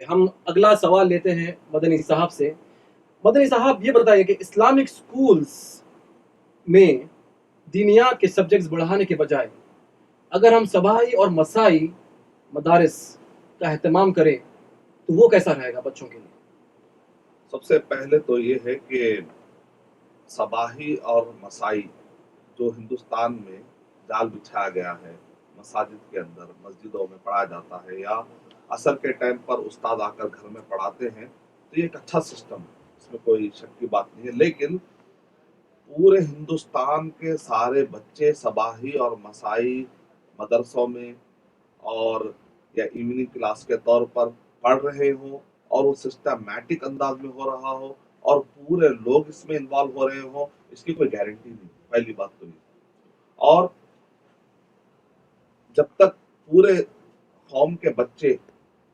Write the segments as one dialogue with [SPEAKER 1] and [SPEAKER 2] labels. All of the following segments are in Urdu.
[SPEAKER 1] ہم اگلا سوال لیتے ہیں مدنی صاحب سے. مدنی صاحب یہ بتائیے کہ اسلامک سکولز میں دینیات کے سبجیکٹس بڑھانے کے بجائے اگر ہم صباحی اور مسائی مدارس کا اہتمام کریں تو وہ کیسا رہے گا بچوں کے لیے؟
[SPEAKER 2] سب سے پہلے تو یہ ہے کہ صباحی اور مسائی جو ہندوستان میں جال بچھایا گیا ہے، مساجد کے اندر مسجدوں میں پڑھایا جاتا ہے یا عصر کے ٹائم پر استاد آ کر گھر میں پڑھاتے ہیں، تو یہ ایک اچھا سسٹم ہے، اس میں کوئی شک کی بات نہیں ہے. لیکن پورے ہندوستان کے سارے بچے صباحی اور مسائی مدرسوں میں اور یا ایوننگ کلاس کے طور پر پڑھ رہے ہوں اور وہ سسٹمیٹک انداز میں ہو رہا ہو اور پورے لوگ اس میں انوالو ہو رہے ہوں، اس کی کوئی گارنٹی نہیں. پہلی بات تو یہ. اور جب تک پورے قوم کے بچے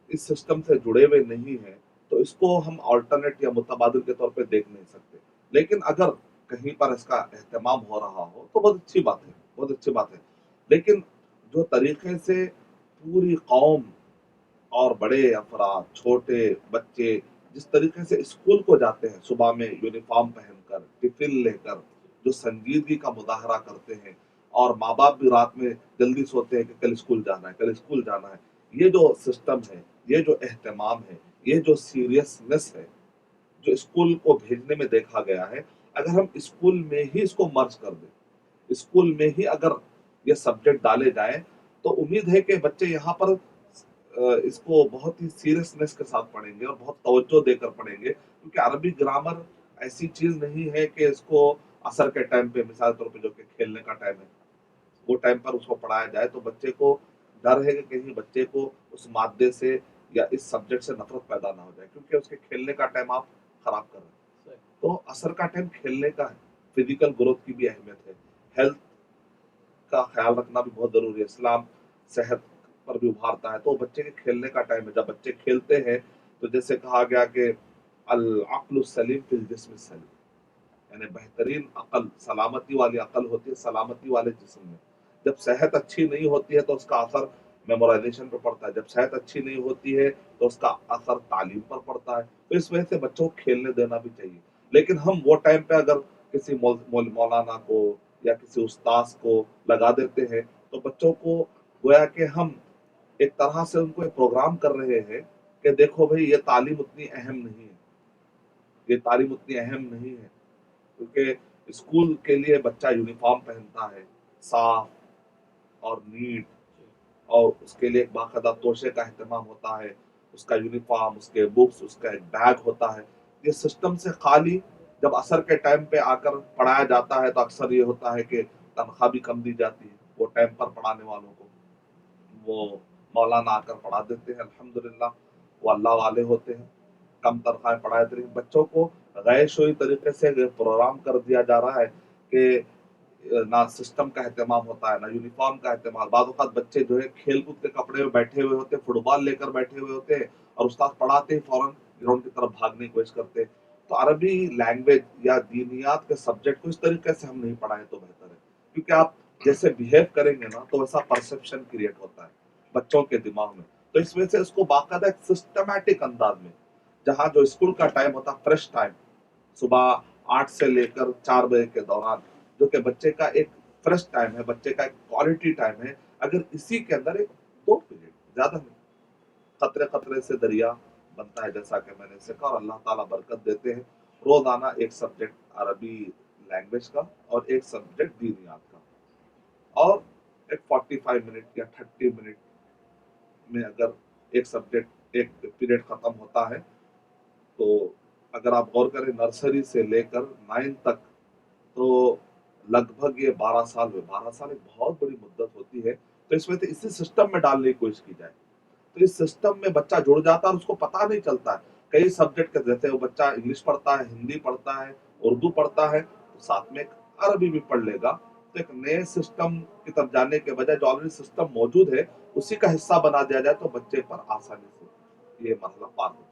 [SPEAKER 2] اس سسٹم سے جڑے ہوئے نہیں ہیں تو اس کو ہم آلٹرنیٹ یا متبادل کے طور پہ دیکھ نہیں سکتے. لیکن اگر کہیں پر اس کا اہتمام ہو رہا ہو تو بہت اچھی بات ہے، بہت اچھی بات ہے. لیکن جو طریقے سے پوری قوم اور بڑے افراد، چھوٹے بچے جس طریقے سے اسکول کو جاتے ہیں صبح میں یونیفارم پہن کر، ٹفن لے کر، جو سنجیدگی کا مظاہرہ کرتے ہیں، اور ماں باپ بھی رات میں جلدی سوتے ہیں کہ کل اسکول جانا ہے، کل اسکول جانا ہے. یہ جو سسٹم ہے، یہ جو اہتمام ہے، یہ جو سیریسنس ہے جو اسکول کو بھیجنے میں دیکھا گیا ہے، اگر ہم اسکول میں ہی اس کو مرج کر دیں، اسکول میں ہی اگر یہ سبجیکٹ ڈالے جائیں تو امید ہے کہ بچے یہاں پر اس کو بہت ہی سیریسنس کے ساتھ پڑھیں گے اور بہت توجہ دے کر پڑھیں گے. کیونکہ عربی گرامر ایسی چیز نہیں ہے کہ اس کو عصر کے ٹائم پہ، مثال طور پہ جو کہ کھیلنے کا ٹائم ہے، وہ ٹائم پر اس کو پڑھایا جائے تو بچے کو ڈر ہے کہ کہیں بچے کو اس مادے سے یا اس سبجیکٹ سے نفرت پیدا نہ ہو جائے، کیونکہ اس کے کھیلنے کا ٹائم آپ خراب کر رہے ہیں. تو عصر کا ٹائم کھیلنے کا ہے، فزیکل گروتھ کی بھی اہمیت ہے، ہیلتھ کا خیال رکھنا بھی بہت ضروری ہے. اسلام صحت پر بھی ابھارتا ہے، تو بچے کے کھیلنے کا ٹائم ہے. جب بچے کھیلتے ہیں تو جیسے کہا گیا کہ العقل السلیم فی الجسم السلیم، یعنی بہترین عقل، سلامتی والی عقل ہوتی ہے سلامتی والے جسم میں. جب صحت اچھی نہیں ہوتی ہے تو اس کا اثر میمورائزیشن پر پڑتا ہے، جب صحت اچھی نہیں ہوتی ہے تو اس کا اثر تعلیم پر پڑتا ہے. تو اس وجہ سے بچوں کو کھیلنے دینا بھی چاہیے. لیکن ہم وہ ٹائم پہ اگر کسی مولانا کو یا کسی استاذ کو لگا دیتے ہیں تو بچوں کو گویا کہ ہم ایک طرح سے ان کو ایک پروگرام کر رہے ہیں کہ دیکھو بھائی یہ تعلیم اتنی اہم نہیں ہے، یہ تعلیم اتنی اہم نہیں ہے. کیونکہ اسکول کے لیے بچہ یونیفارم پہنتا ہے، صاف اور نیٹ، اور اس کے لیے ایک باقاعدہ توشے کا اہتمام ہوتا ہے، اس کا یونیفارم، اس کے بکس، اس کا ایک بیگ ہوتا ہے. یہ سسٹم سے خالی جب عصر کے ٹائم پہ آ کر پڑھایا جاتا ہے تو اکثر یہ ہوتا ہے کہ تنخواہ بھی کم دی جاتی ہے. وہ ٹائم پر پڑھانے والوں کو وہ مولانا آ کر پڑھا دیتے ہیں، الحمدللہ وہ اللہ والے ہوتے ہیں، کم تنخواہیں پڑھائے تھے. بچوں کو غیر شعوری طریقے سے پروگرام کر دیا جا رہا ہے کہ نہ سسٹم کا اہتمام ہوتا ہے، نہ یونیفارم کا اہتمام. بعض اوقات بچے جو ہے کھیل کود کے کپڑے میں بیٹھے ہوئے ہوتے ہیں، فٹ بال لے کر بیٹھے ہوئے ہوتے ہیں اور استاد پڑھاتے ہی فوراً گراؤنڈ کی طرف بھاگنے کی کوشش کرتے ہیں. تو عربی لینگویج یا دینیات کے سبجیکٹ کو اس طریقے سے ہم نہیں پڑھائیں تو بہتر ہے. کیونکہ آپ جیسے بہیو کریں گے نا تو ویسا پرسپشن کریٹ ہوتا ہے بچوں کے دماغ میں. تو اس وجہ سے اس کو باقاعدہ ایک سسٹمیٹک انداز میں، جہاں جو اسکول کا ٹائم ہوتا ہے فریش ٹائم، صبح 8 سے لے کر 4 بجے کے دوران، جو کہ بچے کا ایک فریش ٹائم ہے، بچے کا ایک کوالٹی ٹائم ہے، اگر اسی کے اندر ایک 2 پیریڈ، زیادہ نہیں، قطرے قطرے سے دریا بنتا ہے جیسا کہ میں نے سکھا، اور اللہ تعالیٰ برکت دیتے ہیں. روزانہ ایک سبجیکٹ عربی لینگویج کا اور ایک سبجیکٹ دینیات کا، اور ایک 45 منٹ یا 30 منٹ میں اگر ایک سبجیکٹ ایک پیریڈ ختم ہوتا ہے تو اگر آپ غور کریں نرسری سے لے کر 9 تک تو لگ بھگ یہ 12 سال ہوئے. 12 سال ایک بہت بڑی مدت ہوتی ہے. تو اس وجہ سے اسی سسٹم میں ڈالنے کی کوشش کی جائے تو اس سسٹم میں بچہ جڑ جاتا ہے اور اس کو پتہ نہیں چلتا ہے. کئی سبجیکٹ کے جیسے وہ بچہ انگلش پڑھتا ہے، ہندی پڑھتا ہے، اردو پڑھتا ہے، تو ساتھ میں ایک عربی بھی پڑھ لے گا. تو ایک نئے سسٹم کی طرف جانے کے بجائے جو آلریڈی سسٹم موجود ہے اسی کا حصہ بنا دیا جائے تو بچے پر آسانی سے یہ مسئلہ پار ہوتا ہے.